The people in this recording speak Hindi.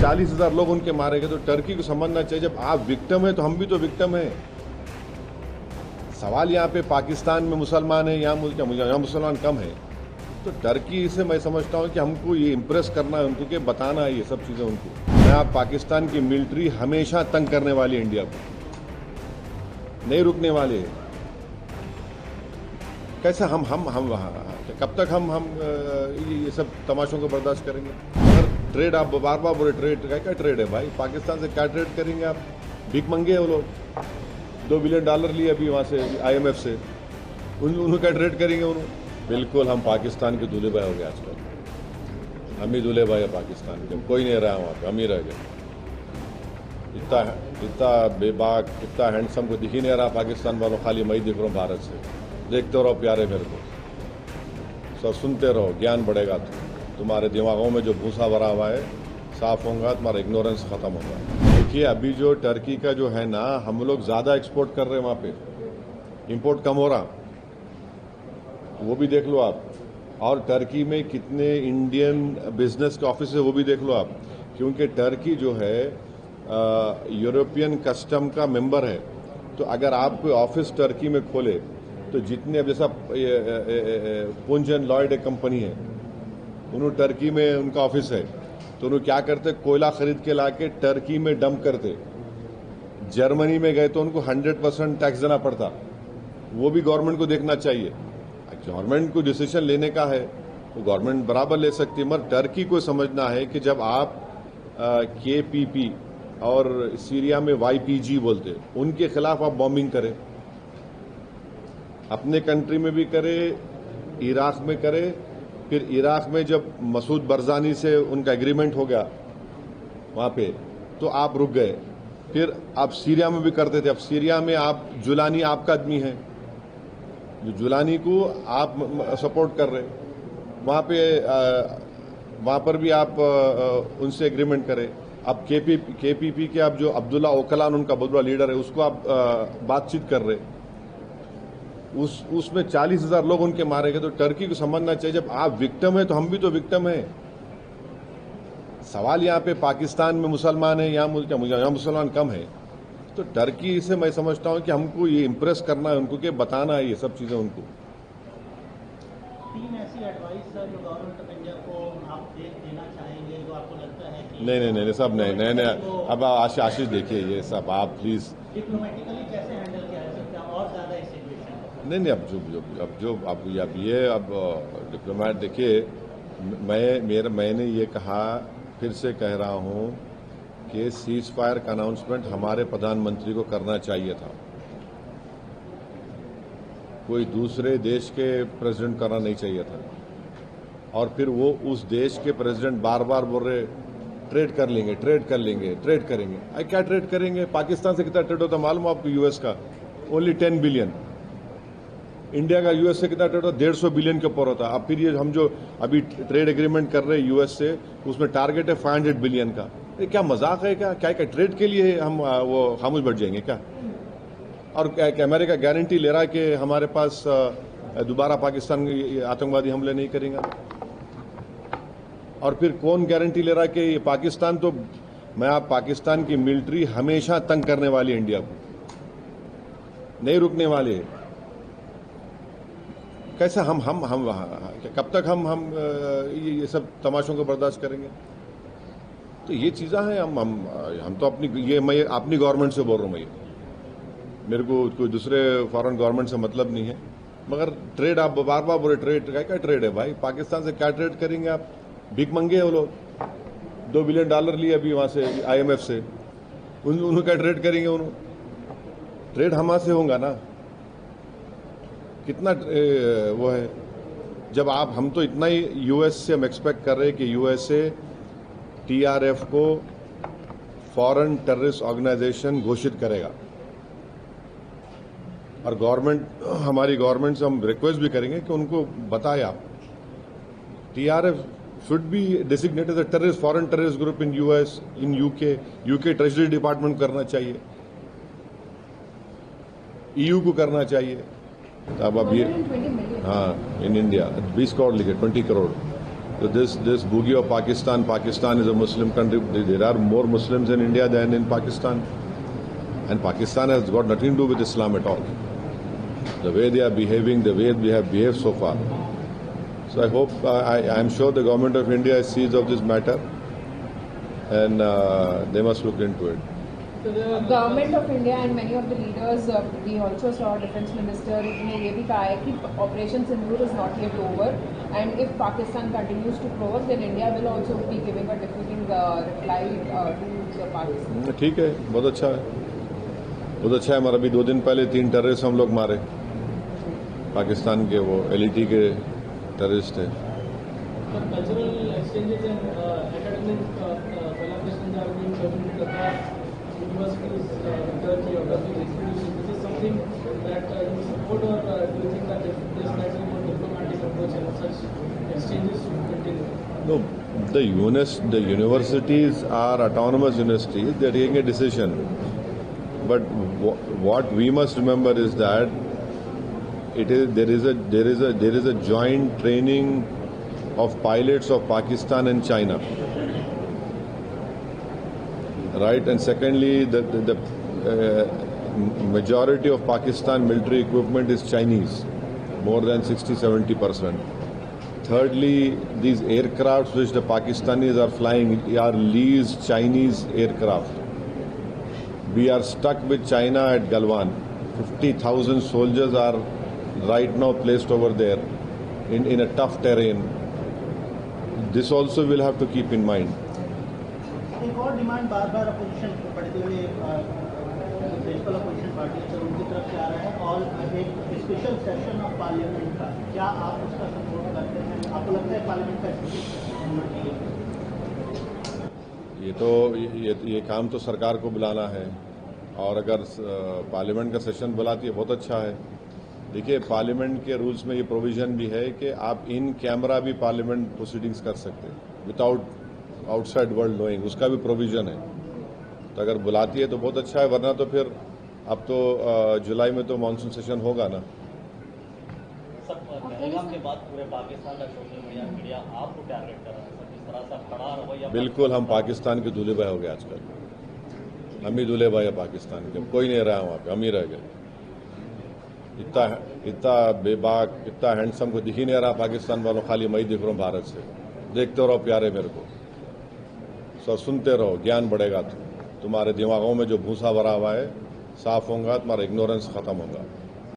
40,000 लोग उनके मारे गए। तो टर्की को समझना चाहिए, जब आप विक्टिम है तो हम भी तो विक्टिम है। सवाल यहाँ पे पाकिस्तान में मुसलमान है, यहाँ मुसलमान कम है। तो टर्की से मैं समझता हूँ कि हमको ये इम्प्रेस करना है उनको, कि बताना है ये सब चीज़ें उनको। मैं आप पाकिस्तान की मिलिट्री हमेशा तंग करने वाली है इंडिया को, नहीं रुकने वाले। कैसे हम कब तक हम ये सब तमाशों को बर्दाश्त करेंगे? अगर ट्रेड आप बार बार बोले ट्रेड, क्या ट्रेड है भाई? पाकिस्तान से क्या ट्रेड करेंगे आप? भीख मंगे वो लोग, $2 बिलियन लिए अभी वहाँ से IMF से, उन्होंने क्या ट्रेड करेंगे उन्होंने? बिल्कुल हम पाकिस्तान के दूल्हे भाई हो गए आजकल। हम ही दूल्हे भाई है पाकिस्तान के, कोई नहीं रहा वहाँ पे, हम ही रह गए। इतना बेबाक, इतना हैंडसम को दिख ही नहीं रहा पाकिस्तान वालों, खाली मैं ही दिख रहा हूँ भारत से। देखते रहो प्यारे मेरे को, सब सुनते रहो, ज्ञान बढ़ेगा। तुम्हारे दिमागों में जो भूसा भरा हुआ है साफ होगा, तुम्हारा इग्नोरेंस खत्म होगा। देखिए अभी जो टर्की का जो है ना, हम लोग ज्यादा एक्सपोर्ट कर रहे हैं वहाँ पे, इंपोर्ट कम हो रहा, वो भी देख लो आप। और टर्की में कितने इंडियन बिजनेस के ऑफिस है वो भी देख लो आप, क्योंकि टर्की जो है यूरोपियन कस्टम का मेंबर है। तो अगर आप कोई ऑफिस टर्की में खोले तो जितने, अब जैसा पुंज एंड लॉयड एक कंपनी है, उन्होंने टर्की में उनका ऑफिस है, तो उन्होंने क्या करते, कोयला खरीद के लाके टर्की में डंप करते। जर्मनी में गए तो उनको 100% टैक्स देना पड़ता। वो भी गवर्नमेंट को देखना चाहिए। गवर्नमेंट को डिसीजन लेने का है तो गवर्नमेंट बराबर ले सकती है, मगर टर्की को समझना है कि जब आप KPP और सीरिया में YPG बोलते, उनके खिलाफ आप बॉम्बिंग करें, अपने कंट्री में भी करे, इराक में करे, फिर इराक में जब मसूद बरजानी से उनका एग्रीमेंट हो गया वहां पे, तो आप रुक गए। फिर आप सीरिया में भी करते थे। अब सीरिया में आप जुलानी आपका आदमी है, जो जुलानी को आप सपोर्ट कर रहे, वहां पर भी आप उनसे एग्रीमेंट करें। अब KPP के आप जो अब्दुल्ला ओकलान उनका बहुत बड़ा लीडर है, उसको आप बातचीत कर रहे, उसमें 40,000 लोग उनके मारे गए। तो टर्की को समझना चाहिए, जब आप विक्टिम है तो हम भी तो विक्टिम है। सवाल यहाँ पे पाकिस्तान में मुसलमान है, यहाँ मुसलमान कम है। तो टर्की से मैं समझता हूँ कि हमको ये इम्प्रेस करना है उनको, कि बताना है ये सब चीजें उनको। 3 ऐसी एडवाइस सर जो गवर्नमेंट ऑफ इंडिया को आप देना चाहेंगे, जो आपको लगता है कि नहीं सब नहीं। अब आशीष देखिए, ये सब आप प्लीज डिप्लोमेटिकली कैसे हैंडल किया जा सकता है और ज्यादा इस सिचुएशन? नहीं अब डिप्लोमेट देखिए, मैंने ये कहा, फिर से कह रहा हूं कि सीज फायर का अनाउंसमेंट हमारे प्रधानमंत्री को करना चाहिए था, कोई दूसरे देश के प्रेसिडेंट करना नहीं चाहिए था। और फिर वो उस देश के प्रेसिडेंट बार बार बोल रहे ट्रेड करेंगे। क्या ट्रेड करेंगे? पाकिस्तान से कितना ट्रेड होता मालूम आपको? US का ओनली 10 बिलियन। इंडिया का US से कितना ट्रेड होता? 150 बिलियन के ऊपर होता। अब फिर ये हम जो अभी ट्रेड एग्रीमेंट कर रहे हैं US से, उसमें टारगेट है 500 बिलियन का। ये क्या मजाक है क्या? क्या ट्रेड के लिए हम वो खामोश बैठ जाएंगे क्या? और क्या अमेरिका गारंटी ले रहा है कि हमारे पास दोबारा पाकिस्तान आतंकवादी हमले नहीं करेंगे? और फिर कौन गारंटी ले रहा है कि पाकिस्तान, तो मैं आप पाकिस्तान की मिलिट्री हमेशा तंग करने वाली है इंडिया को, नहीं रुकने वाले। कैसे हम कब तक हम ये सब तमाशों को बर्दाश्त करेंगे? तो ये चीजें हैं। हम तो मैं अपनी गवर्नमेंट से बोल रहा हूँ, मैं मेरे को कोई दूसरे फॉरेन गवर्नमेंट से मतलब नहीं है। मगर ट्रेड आप बार बार बोले ट्रेड, क्या ट्रेड है भाई? पाकिस्तान से क्या ट्रेड करेंगे आप? भीख मंगे वो लोग, $2 बिलियन लिए अभी वहां से IMF से, उन्होंने क्या ट्रेड करेंगे? उन्होंने ट्रेड हमारे से होगा ना, कितना वो है। जब हम तो इतना ही US से हम एक्सपेक्ट कर रहे हैं कि USA TRF को फॉरेन टेररिस्ट ऑर्गेनाइजेशन घोषित करेगा। और हमारी गवर्नमेंट से हम रिक्वेस्ट भी करेंगे कि उनको बताए आप, TRF should be designated as a terrorist, foreign terrorist group in US, in UK treasury department करना चाहिए, EU को करना चाहिए। अब ये हाँ, इन इंडिया 20 करोड़ लिखे, 20 crore So this boogie of Pakistan is a Muslim country. There are more Muslims in India than in Pakistan, and Pakistan has got nothing to do with Islam at all. The way they are behaving, the way we have behaved so far. So I hope, I am sure the government of India is seized of this matter, and they must look into it. Government of India and many of the leaders we also saw defence minister ने ये भी कहा है कि operation Sindoor is not yet over and if Pakistan continues to provoke then India will also be giving a defeating reply to the Pakistan. ठीक है, बहुत अच्छा है, बहुत अच्छा है। हमारा अभी 2 दिन पहले 3 टेररिस्ट हम लोग मारे, पाकिस्तान के, वो LET के टेररिस्ट थे। Cultural exchanges and academic collaborations are being permitted across universities, Turkey or Turkish institutions. This is something that you support, or do you think that this slightly more diplomatic approach and such exchanges should continue? No, the universities are autonomous universities. They are taking a decision. But what we must remember is that there is a joint training of pilots of Pakistan and China, right? And secondly, the majority of Pakistan military equipment is Chinese, more than 60-70%. Thirdly, these aircrafts which the Pakistanis are flying are leased Chinese aircraft. We are stuck with China at Galwan. 50,000 soldiers are right now placed over there in a tough terrain. This also we'll have to keep in mind. एक और डिमांड बार opposition, particularly principal opposition party है उनकी तरफ से आ रहा है, और एक स्पेशल सेशन ऑफ पार्लियामेंट का, क्या आप उसका सपोर्ट करते हैं? आपको लगता है पार्लियामेंट का स्पेशल होना चाहिए? ये काम तो सरकार को बुलाना है, और अगर पार्लियामेंट का सेशन बुलाती है बहुत अच्छा है। देखिए, पार्लियामेंट के रूल्स में ये प्रोविजन भी है कि आप इन कैमरा भी पार्लियामेंट प्रोसीडिंग्स कर सकते हैं विदाउट आउटसाइड वर्ल्ड नोइंग, उसका भी प्रोविजन है। तो अगर बुलाती है तो बहुत अच्छा है, वरना तो फिर अब तो जुलाई में तो मानसून सेशन होगा ना। पहलगाम के बाद पूरे पाकिस्तान का सोशल मीडिया आपको टारगेट कर रहा है सर, इस तरह से खड़ा रवैया? बिल्कुल, हम पाकिस्तान के दूल्हे भाई हो गए आजकल। हम ही दूल्हे भाई है पाकिस्तान के, कोई नहीं रहा वहाँ पे, हम ही रह गए। इतना बेबाक, इतना हैंडसम को दिख ही नहीं रहा पाकिस्तान वालों, खाली मैं दिख रहा हूँ भारत से। देखते रहो प्यारे मेरे को, सो सुनते रहो, ज्ञान बढ़ेगा। तुम्हारे दिमागों में जो भूसा भरा हुआ है साफ होगा, तुम्हारा इग्नोरेंस खत्म होगा।